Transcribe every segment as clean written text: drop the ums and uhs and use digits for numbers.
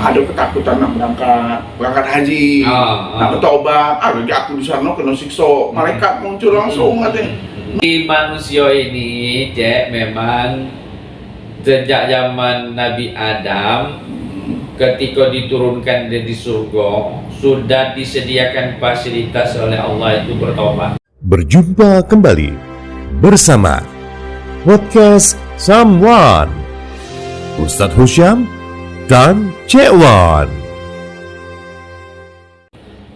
ada ketakutan nak berangkat haji, nak bertobat, lagi aku di sana kena siksa, malaikat muncul langsung katanya. Di manusia ini, Cek, memang sejak zaman Nabi Adam, ketika diturunkan di surga, sudah disediakan fasilitas oleh Allah itu bertobat. Berjumpa kembali bersama podcast Someone Ustadz Husyam dan Cek Wan.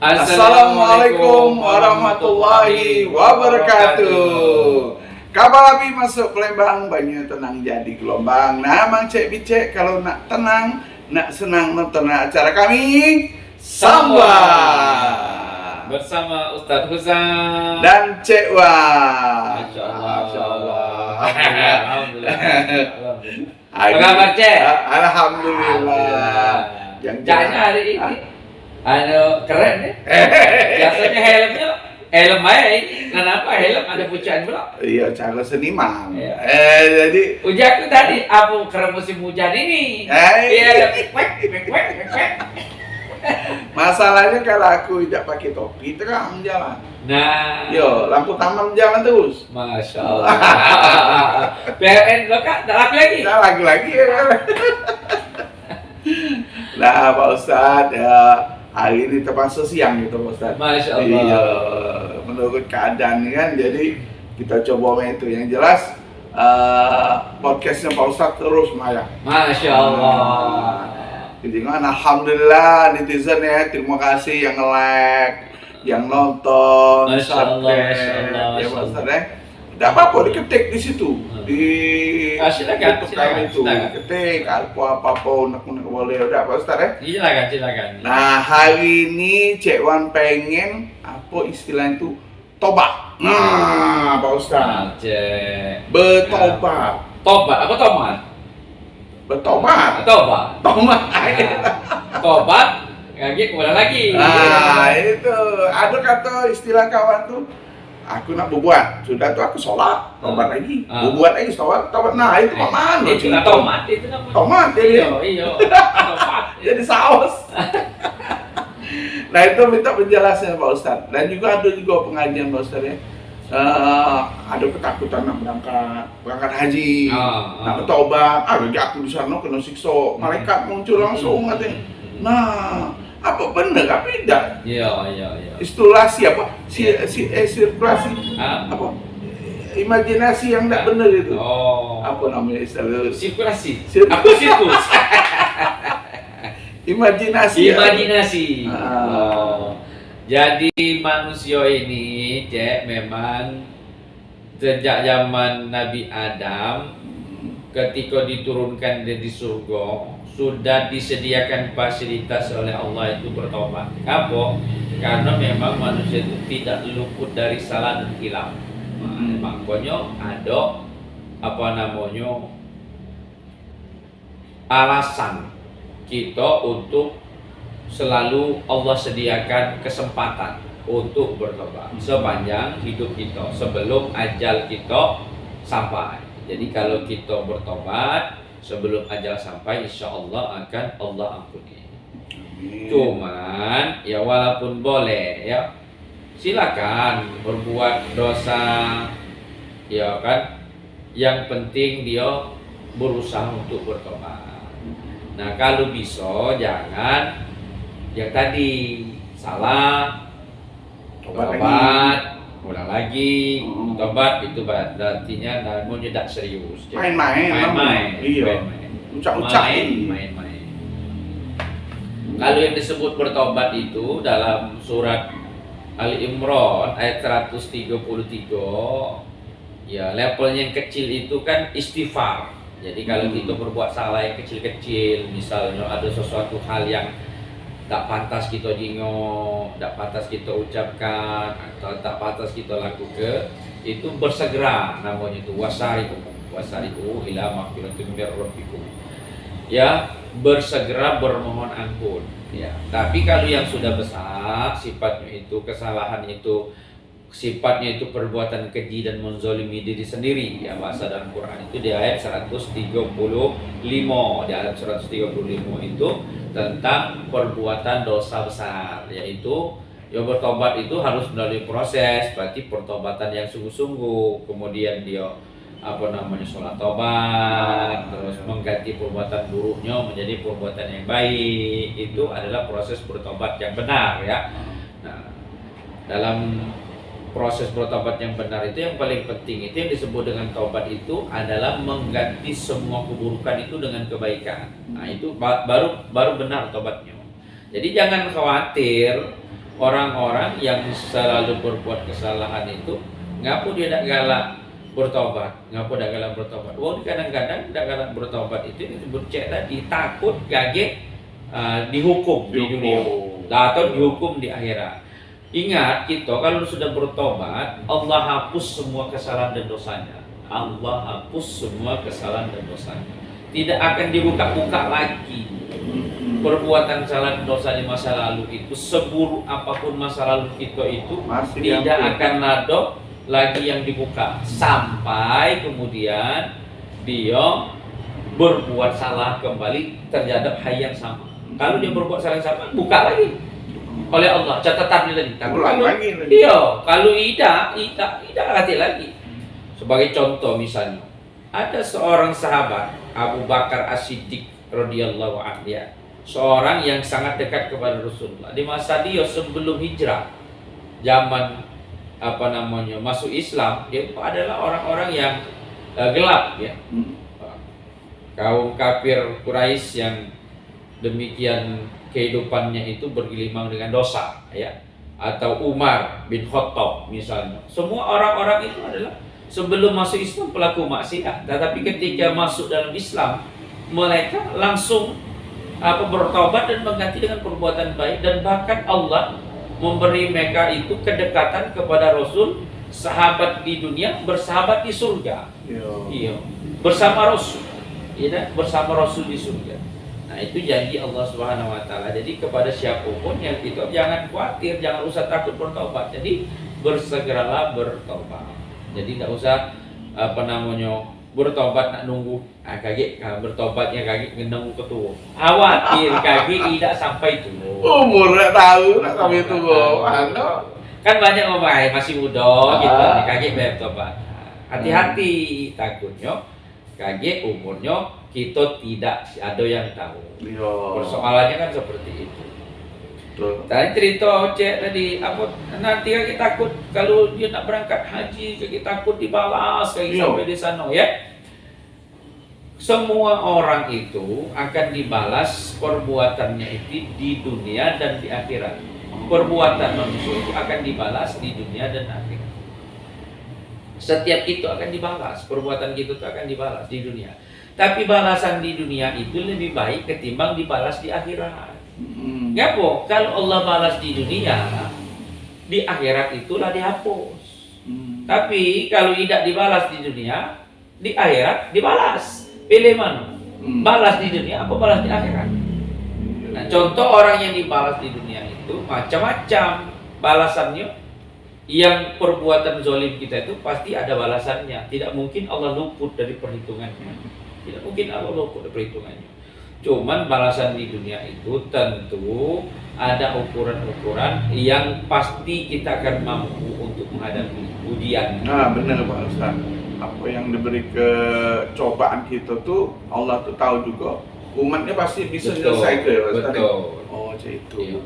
Assalamualaikum warahmatullahi wabarakatuh. Kabar Abi masuk Palembang, banyak tenang jadi gelombang. Nah, Mang Cek Bicek kalau nak tenang, nak senang nonton acara kami Samba Bersama Ustadz Husyam dan Cek Wan. Masya Allah. Masya Allah. Alhamdulillah. Apa kabar, Cek? Alhamdulillah. Yang Caknya hari ini keren ya. Biasanya helm aja ini. Kenapa helm ada pucaan pula? Iya, cara seniman. Iya. Jadi Ujakku tadi, apa karena musim hujan ini? Iya, masalahnya kalau aku tidak pakai topi, terang jalan. Nah, Yo, lampu taman jalan terus. Masya Allah. PLN lo kak, tak lagi. Nah, lagi-lagi ya. Nah, Pak Ustadz, ya, hari ini terpaksa siang gitu, Pak Ustadz. Masya Allah. Iya, menurut keadaan kan, jadi kita coba itu. Yang jelas, podcastnya Pak Ustadz terus Maya. Masya Allah. Jadi kan, alhamdulillah netizen ya, terima kasih yang nge-like, yang nonton, Masya Allah, Masya Allah, ya Masya Pak Ustadz Allah. ya. Tidak apa-apa, diketik di situ, di Silakan, YouTube kami itu, silakan. ketik apa-apa, unek-unek boleh, udah Pak Ustadz ya. Silakan. Nah, hari ini Cek Wan pengen, apa istilah itu, tobat. Nah, Pak Ustadz, Cek. bertobat, Tobat, apa tomat? bertobat, Tobat. tobat. Tobat, lagi kemudian lagi. Nah, itu ada kata istilah kawan tuh, aku nak berbuat, sudah tuh aku sholat, tobat lagi, berbuat lagi, tobat. Nah, itu mana? Itu nggak tomat, itu namanya. Tomat, jadi Iya. Tomat. jadi saus. Nah, itu minta penjelasan Pak Ustadz. Dan juga ada pengajian Pak Ustadz ya. Ada ketakutan nak berangkat haji, nak bertobat, lagi aku di sana kena siksa, malaikat muncul langsung katanya. Nah, apa benar apa tidak? Iya. Istilasi apa? Sirkulasi apa? Imajinasi yang tidak benar itu. Oh. Apa namanya istilah? Sirkulasi. Sirkulasi. Aku sirkus. Imajinasi. Imajinasi. Ah. Jadi manusia ini, Cek, memang sejak zaman Nabi Adam, ketika diturunkan di surga, sudah disediakan fasilitas oleh Allah itu bertobat. Apa? Karena memang manusia itu tidak luput dari salah dan hilaf. Makanya ada alasan kita untuk selalu Allah sediakan kesempatan untuk bertobat sepanjang hidup kita sebelum ajal kita sampai. Jadi kalau kita bertobat sebelum ajal sampai, insya Allah akan Allah ampuni. Cuman ya walaupun boleh ya, silakan berbuat dosa ya kan, yang penting dia berusaha untuk bertobat. Nah, kalau bisa jangan yang tadi salah, tobat, ulang lagi, tobat itu artinya namun tidak serius. Main-main. Iya. Ucap-ucap. Main-main. Kalau yang disebut bertobat itu dalam surat Ali Imran ayat 133, ya levelnya yang kecil itu kan istighfar. Jadi kalau kita berbuat salah yang kecil-kecil, misalnya ada sesuatu hal yang tak pantas kita jingok, tak pantas kita ucapkan, atau tak pantas kita lakukan, itu bersegera, namanya itu wasari'u ila maghfiratin mir rabbikum. Ya, bersegera bermohon ampun. Ya, tapi kalau yang sudah besar sifatnya itu, kesalahan itu sifatnya itu perbuatan keji dan menzolimi diri sendiri, ya bahasa dalam Quran itu di ayat 135, di ayat 135 itu tentang perbuatan dosa besar, yaitu ya bertobat itu harus melalui proses, berarti pertobatan yang sungguh-sungguh, kemudian dia sholat tobat, terus mengganti perbuatan buruknya menjadi perbuatan yang baik. Itu adalah proses bertobat yang benar ya. Nah, dalam proses bertobat yang benar itu yang paling penting, itu yang disebut dengan tobat itu adalah mengganti semua keburukan itu dengan kebaikan. Nah, itu baru benar tobatnya. Jadi jangan khawatir orang-orang yang selalu berbuat kesalahan itu, ngapu dia tidak galak bertobat, ngapu tidak galak bertobat. Kadang-kadang tidak galak bertobat itu disebut tadi takut gagal dihukum di dunia atau dihukum di akhirat. Ingat, kita kalau sudah bertobat, Allah hapus semua kesalahan dan dosanya. Allah hapus semua kesalahan dan dosanya. Tidak akan dibuka-buka lagi. Perbuatan salah dosa di masa lalu itu, seburuk apapun masa lalu kita itu, tidak akan ada lagi yang dibuka sampai kemudian dia berbuat salah kembali terhadap hal yang sama. Kalau dia berbuat salah yang sama, buka lagi oleh Allah, catatan lagi. Iya, kalau tidak hati lagi. Sebagai contoh misalnya, ada seorang sahabat Abu Bakar As-Siddiq radhiyallahu anhu, seorang yang sangat dekat kepada Rasulullah di masa dia sebelum hijrah, zaman masuk Islam. Dia itu adalah orang-orang yang gelap ya, kaum kafir Quraisy yang demikian kehidupannya itu bergelimang dengan dosa ya, atau Umar bin Khattab misalnya. Semua orang-orang itu adalah sebelum masuk Islam pelaku maksiat, tetapi ketika masuk dalam Islam mereka langsung bertobat dan mengganti dengan perbuatan baik, dan bahkan Allah memberi mereka itu kedekatan kepada Rasul, sahabat di dunia bersahabat di surga. Iya, bersama Rasul, ya, bersama Rasul di surga. Nah, itu janji Allah Subhanahu wa taala. Jadi kepada siapapun yang kita jangan khawatir, jangan usah takut bertobat. Jadi bersegeralah bertobat. Jadi tidak usah bertobat nak nunggu bertobatnya nunggu ketua. Khawatir tidak sampai itu. Umur nak tahu nak sampai itu kan banyak orang masih muda gitu, bertobat. Hati-hati, takutnya umurnya kita tidak ada yang tahu. Persoalannya kan seperti itu. Tadi cerita tadi nanti kaki takut kalau dia nak berangkat haji, kaki takut dibalas sampai di sana ya. Semua orang itu akan dibalas perbuatannya itu di dunia dan di akhirat. Perbuatan manusia itu akan dibalas di dunia dan akhirat. Setiap itu akan dibalas, perbuatan kita itu akan dibalas di dunia. Tapi balasan di dunia itu lebih baik ketimbang dibalas di akhirat. Ngapa? Kalau Allah balas di dunia, di akhirat itulah dihapus. Tapi kalau tidak dibalas di dunia, di akhirat dibalas. Pilih mana? Balas di dunia apa balas di akhirat? Nah, contoh orang yang dibalas di dunia itu macam-macam balasannya. Yang perbuatan zalim kita itu pasti ada balasannya. Tidak mungkin Allah luput dari perhitungannya. Tidak mungkin Allah luput dari perhitungannya. Cuman balasan di dunia itu tentu ada ukuran-ukuran yang pasti kita akan mampu untuk menghadapi ujian. Nah, benar Pak Ustaz. Apa yang diberi kecobaan kita tuh Allah tuh tahu juga umatnya pasti bisa selesai ke Pak Ustaz. Betul. Oh, itu. Iya.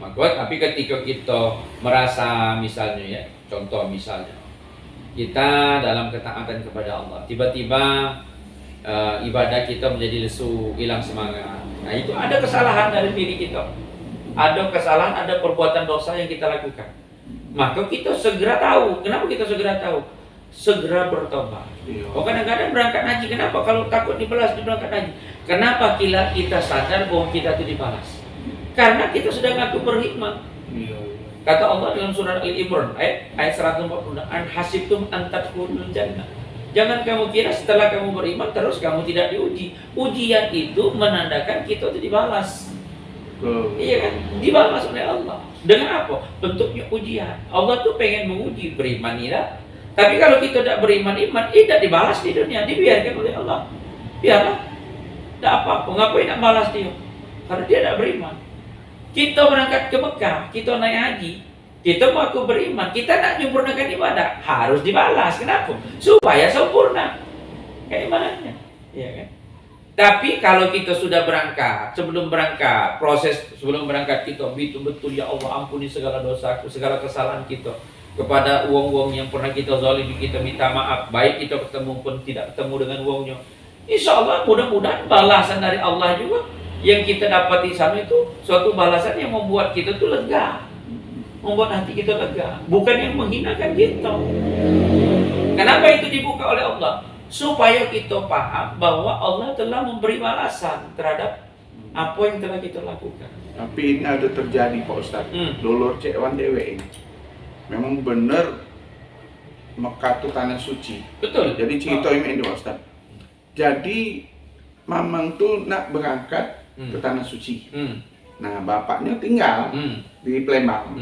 Maka tapi ketika kita merasa misalnya ya, contoh misalnya kita dalam ketaatan kepada Allah, tiba-tiba ibadah kita menjadi lesu, hilang semangat. Nah, itu ada kesalahan dari diri kita. Ada kesalahan, ada perbuatan dosa yang kita lakukan. Maka kita segera tahu. Kenapa kita segera tahu? Segera bertobat. Oh, kadang-kadang berangkat haji, kenapa? Kalau takut dibalas di berangkat haji. Kenapa kita sadar bahwa kita itu dibalas? Karena kita sudah ngaku berhikmah. Kata Allah dalam surah Al-Imran ayat 140, "An hasibtum an tadkhulul jannah." Jangan kamu kira setelah kamu beriman terus kamu tidak diuji. Ujian itu menandakan kita itu dibalas. Iya kan? Dibalas oleh Allah. Dengan apa? Bentuknya ujian. Allah tuh pengen menguji, beriman tidak. Tapi kalau kita tidak beriman, tidak dibalas di dunia, dibiarkan oleh Allah. Biarlah. Tidak apa-apa, ngapain nak balas dia? Karena dia tidak beriman. Kita berangkat ke Mekah, kita naik haji, kita mengaku beriman, kita nak menyempurnakan ibadah, harus dibalas. Kenapa? Supaya sempurna keimanannya, ya kan? Tapi kalau kita sudah berangkat, sebelum berangkat kita betul-betul, ya Allah ampuni segala dosaku, segala kesalahan kita, kepada uang-uang yang pernah kita zalimi, kita minta maaf, baik kita ketemu pun tidak ketemu dengan uangnya. Insya Allah mudah-mudahan balasan dari Allah juga yang kita dapat di sana itu suatu balasan yang membuat kita tuh lega, membuat hati kita lega, bukan yang menghinakan kita. Kenapa itu dibuka oleh Allah? Supaya kita paham bahwa Allah telah memberi balasan terhadap apa yang telah kita lakukan. Tapi ini ada terjadi Pak Ustaz. Dulur Cek Wan Dewe ini memang benar Mekah itu tanah suci. Betul. Jadi cerita ini Pak Ustaz. Jadi Mamang tuh nak berangkat ke tanah suci. Nah bapaknya tinggal di Palembang.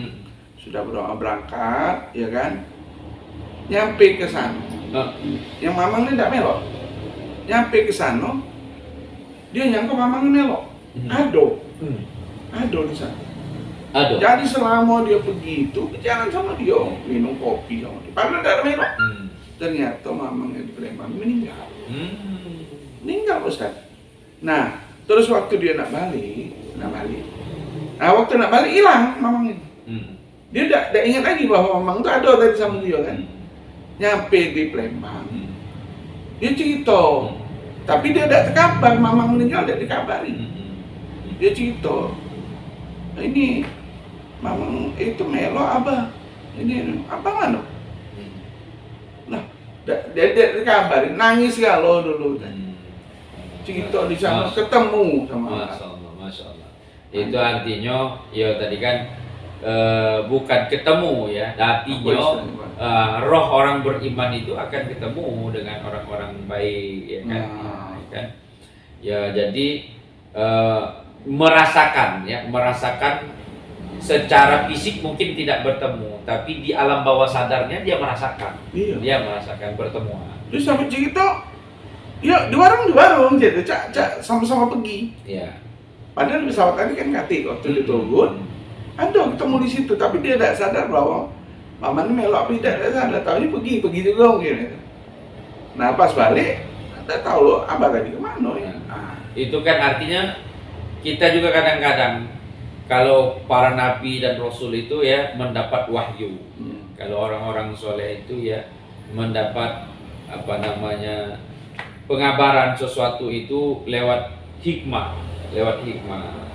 Sudah berangkat, ya kan? Nyampe ke sana. Yang Mamang ini tidak melok. Nyampe ke sana, dia nyangka Mamang ini melok. Ado di sana. Jadi selama dia pergi itu berjalan sama dia, minum kopi sama dia. Padahal tidak melok. Ternyata Mamangnya di Palembang meninggal. Meninggal Ustaz. Nah, terus waktu dia nak balik. Nah, waktu nak balik hilang Mamang ini. Dia tidak ingat lagi bahwa Mamang itu ada tadi sama dia kan. Nyampe di Palembang. Dia cerita. Tapi dia tidak terkabar, Mamang meninggal tidak dikabari. Dia cerita. Ini Mamang itu melo abah. Ini apa nganu? Nah, dia tidak dikabari, nangis kalau dulu. Cerita di sana ketemu sama. Masya Allah. Itu artinya, ya tadi kan bukan ketemu ya, artinya roh orang beriman itu akan ketemu dengan orang-orang baik, ya kan? Kan? Ya jadi merasakan secara fisik mungkin tidak bertemu, tapi di alam bawah sadarnya dia merasakan, dia merasakan pertemuan. Terus sampai cerita, ya di warung jadi cak sama-sama pergi. Iya. Padahal pesawat tadi kan kati waktu diturun, ada ketemu di situ, tapi dia tidak sadar bahwa Mama ini melok, tapi tidak sadar, tahunya pergi juga mungkin. Nah pas balik, tidak tahu loh, abah tadi kemana ya. Itu kan artinya kita juga kadang-kadang kalau para nabi dan rasul itu ya mendapat wahyu. Kalau orang-orang soleh itu ya mendapat pengabaran sesuatu itu lewat hikmah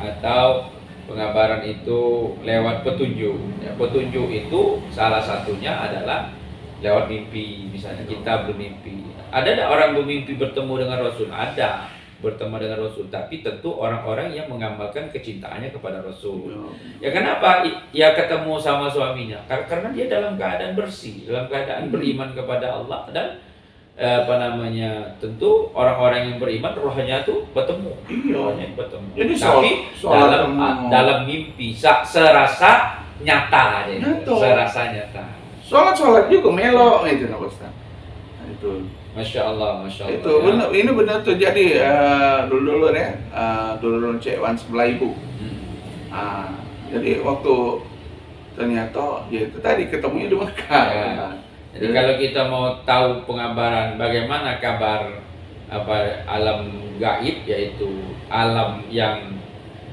atau pengabaran itu lewat petunjuk. Ya, petunjuk itu salah satunya adalah lewat mimpi. Misalnya kita bermimpi. Ada tidak orang bermimpi bertemu dengan Rasul? Ada bertemu dengan Rasul, tapi tentu orang-orang yang mengamalkan kecintaannya kepada Rasul. Ya kenapa? Ya ketemu sama suaminya. Karena dia dalam keadaan bersih, dalam keadaan beriman kepada Allah dan tentu orang-orang yang beriman rohnya tuh bertemu. Rohnya bertemu. Jadi tapi dalam mimpi serasa nyata aja. Serasa nyata. Sholat juga melo itu Pak Ustaz. Nah, itu. Masya Allah. Itu benar, ini benar terjadi dulu ya, dulu Cek Wan sebelah ibu. Jadi waktu ternyata ya itu tadi ketemunya di Mekah. Ya. Jadi kalau kita mau tahu pengabaran bagaimana kabar alam gaib, yaitu alam yang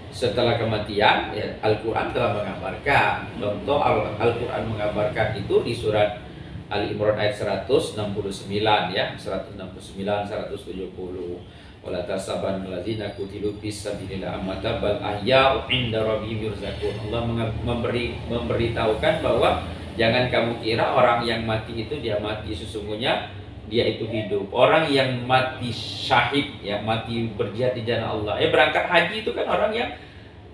setelah kematian, ya, Al-Quran telah mengabarkan. Contoh Al-Quran mengabarkan itu di surat Ali Imran ayat 169 ya, 169 170. Wala tasaban allazina qutilu fis sabilillah amwata bal ahya'u 'inda rabbihim yurzaqun. Allah memberitahukan bahwa jangan kamu kira orang yang mati itu dia mati, sesungguhnya dia itu hidup. Orang yang mati syahid ya, mati berjihad di jalan Allah. Ya berangkat haji itu kan orang yang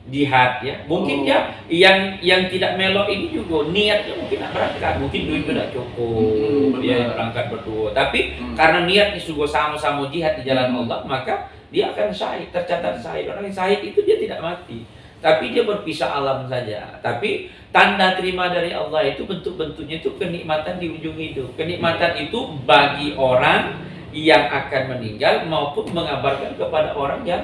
jihad ya. Mungkin dia yang tidak melok ini juga niatnya mungkin nak berangkat, mungkin duitnya tidak cukup, dia berangkat berdua. Tapi karena niatnya juga sama-sama jihad di jalan Allah, maka dia akan syahid, tercatat syahid. Orang yang syahid itu dia tidak mati, tapi dia berpisah alam saja. Tapi tanda terima dari Allah itu bentuk-bentuknya itu kenikmatan di ujung hidup. Kenikmatan itu bagi orang yang akan meninggal maupun mengabarkan kepada orang yang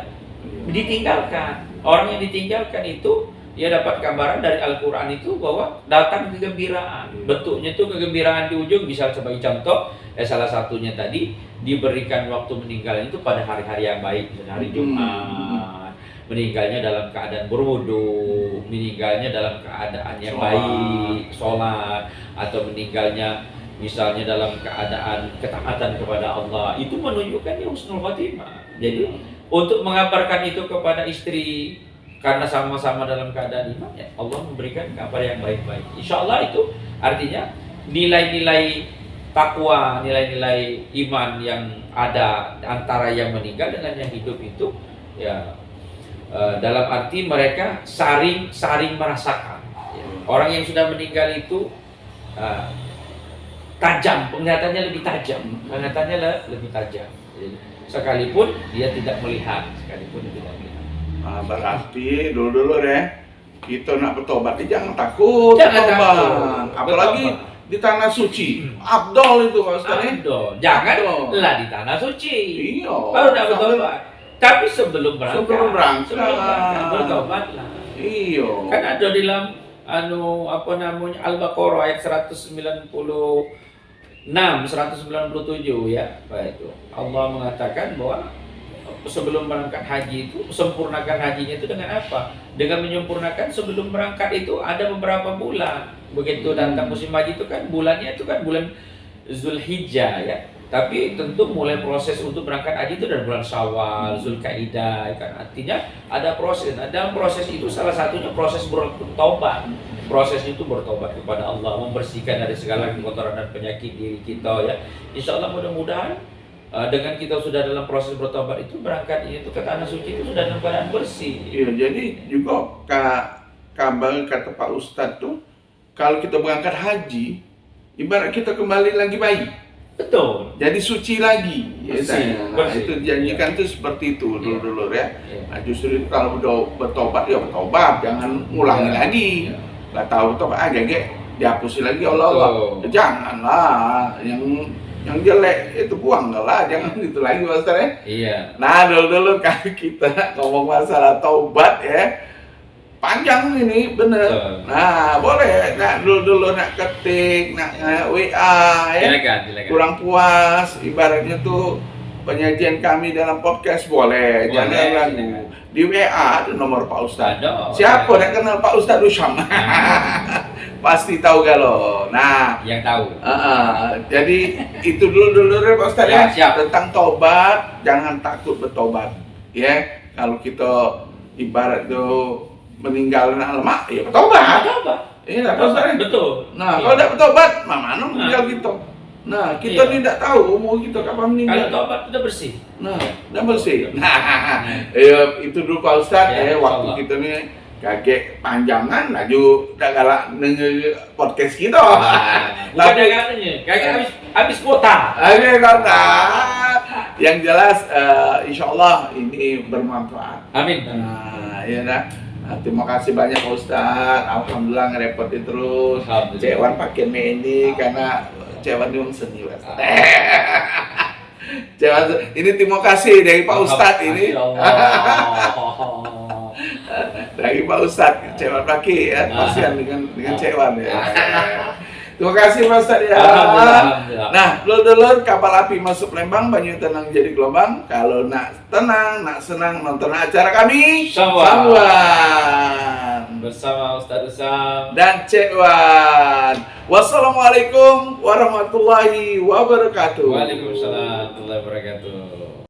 ditinggalkan. Orang yang ditinggalkan itu dia dapat gambaran dari Al-Quran itu bahwa datang kegembiraan. Bentuknya itu kegembiraan di ujung. Misal sebagai contoh, salah satunya tadi diberikan waktu meninggal itu pada hari-hari yang baik, misalnya hari Jumat, meninggalnya dalam keadaan berwudu, meninggalnya dalam keadaan yang baik, sholat, atau meninggalnya misalnya dalam keadaan ketaatan kepada Allah, itu menunjukkan dia husnul khotimah. Jadi untuk mengabarkan itu kepada istri, karena sama-sama dalam keadaan iman, ya Allah memberikan kabar yang baik-baik. Insya Allah itu artinya nilai-nilai takwa, nilai-nilai iman yang ada antara yang meninggal dengan yang hidup itu, ya dalam arti mereka saring merasakan. Ya. Orang yang sudah meninggal itu tajam, penglihatannya lebih tajam, Jadi, sekalipun dia tidak melihat, Nah, berarti dulu deh kita nak bertobat, jangan takut. Jangan takut. Apalagi di tanah suci. Abdol itu Pak Ustaz. Abdol. Janganlah di tanah suci. Iya. Baru nak bertobat. Tapi sebelum berangkat bertobatlah. Iya. Kan ada di dalam Al-Baqarah ayat 196, 197 ya. Itu Allah mengatakan bahwa sebelum berangkat haji itu, sempurnakan hajinya itu dengan apa? Dengan menyempurnakan sebelum berangkat itu ada beberapa bulan. Begitu datang musim haji itu kan bulannya itu kan bulan Zulhijjah ya. Tapi tentu mulai proses untuk berangkat haji itu dari bulan Syawal, Zulkaidah kan. Artinya ada proses. Nah, dalam proses itu salah satunya proses bertobat. Proses itu bertobat kepada Allah, membersihkan dari segala kotoran dan penyakit diri kita ya. Insya Allah mudah-mudahan dengan kita sudah dalam proses bertobat itu, berangkat itu ke tanah suci itu sudah dalam keadaan bersih. Iya, jadi juga kabar kata Pak Ustadz tuh, kalau kita berangkat haji, ibarat kita kembali lagi bayi. Betul. Jadi suci lagi. Bersih, Nah, bersih. itu dijanjikan tuh seperti itu dulu ya. Iya. Nah, justru itu kalau udah bertobat ya bertobat, jangan ngulangi Iya. lagi. Iya. Nggak tahu tobat dihapusin lagi Allah. Janganlah yang jelek itu buang lah, jangan itu lagi Mas ya. Iya. Nah dulu kalau kita ngomong masalah taubat ya, panjang ini bener. Nah boleh, nak dulu nak ketik, nak WA ya. Silakan. Kurang puas, ibaratnya tuh penyajian kami dalam podcast boleh, jangan ragu. Di WA ada nomor Pak Ustadz. Siapa yang kenal Pak Ustadz Usyam? Pasti tahu galau. Nah, yang tahu. Jadi itu dulu Pak Ustadz ya. Siap. Tentang tobat, jangan takut bertobat. Ya, kalau kita ibarat tuh meninggal lemak, ya bertobat. Iya, Pak Ustadz. Betul. Nah, kalau tidak bertobat, mana meninggal kita? Nah, kita tidak tahu umur kita kapan meninggal. Kalau tobat sudah bersih. Nah, udah bersih. Nah, itu dulu Pak Ustadz Ya, waktu insya kita nih kakek panjangan laju udah galak denger podcast kita. Bukan katanya, kakek habis kuota. Oke, kata. Yang jelas insya Allah ini bermanfaat. Amin. Nah, ya dah. Nah, terima kasih banyak Pak Ustadz. Alhamdulillah ngerepotin terus. Alhamdulillah. Cewan pakai ini karena Cewan ini seni Mas. Cewan ini terima kasih dari Pak Ustadz ini. Dari Pak Ustadz, Cewan Paki ya, kasihan dengan Cewan ya. Terima kasih Mas Ustadz ya. Nah, dulur kapal api masuk Lembang, banyu tenang jadi gelombang. Kalau nak tenang, nak senang nonton acara kami Samwan Bersama Ustadz Usam dan Cewan. Wassalamualaikum warahmatullahi wabarakatuh. Waalaikumsalam warahmatullahi wabarakatuh.